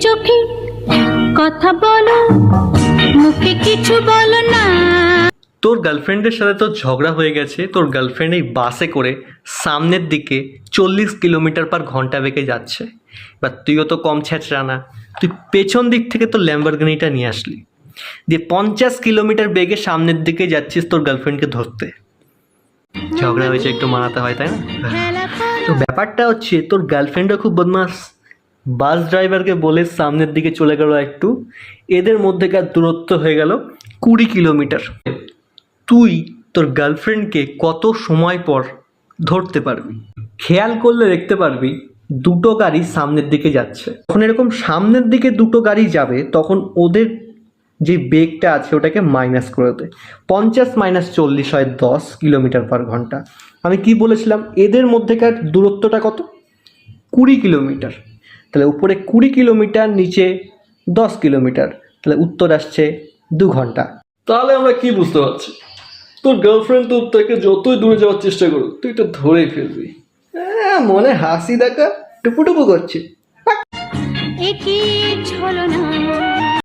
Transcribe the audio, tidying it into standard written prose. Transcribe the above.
চোখে কথা বলো, মুখে কিছু বলো না। তোর গার্লফ্রেন্ডের সাথে তো ঝগড়া হয়ে গেছে, তোর গার্লফ্রেন্ড এই বাসে করে সামনের দিকে 40 কিলোমিটার/ঘন্টা বেগে যাচ্ছে। এবার তুইও তো কম ছেঁচড়া না, তুই পেছন দিক থেকে তোর ল্যাম্বরগিনিটা নিয়ে আসলি, দিয়ে 50 কিলোমিটার বেগে সামনের দিকে যাচ্ছিস তোর গার্লফ্রেন্ডকে ধরতে। ঝগড়া হয়েছে, একটু মানাতে হয়, তাই না? তো ব্যাপারটা হচ্ছে তোর গার্লফ্রেন্ডও খুব বদমাস, বাস ড্রাইভারকে বলে সামনের দিকে চলে গেল একটু, এদের মধ্যেকার দূরত্ব হয়ে গেল 20 কিলোমিটার। তুই তোর গার্লফ্রেন্ডকে কত সময় পর ধরতে পারবি? খেয়াল করলে দেখতে পারবি দুটো গাড়ি সামনের দিকে যাচ্ছে। যখন এরকম সামনের দিকে দুটো গাড়ি যাবে তখন ওদের যে বেগটা আছে ওটাকে মাইনাস করে দে। 50 - 40 হয় 10 কিলোমিটার/ঘন্টা। আমি কি বলেছিলাম, এদের মধ্যেকার দূরত্বটা কত? 20 কিলোমিটার। তাহলে উপরে 20 কিলোমিটার, নিচে 10 কিলোমিটার, তাহলে উত্তর আসছে 2 ঘন্টা। তাহলে আমরা কি বুঝতে পারছি? তোর গার্লফ্রেন্ড তোর থেকে যতই দূরে যাওয়ার চেষ্টা করুক তুই তো ধরেই ফেলবি। মনে হাসি দেখা টুপুটুপু করছে। এ কি ছলনা,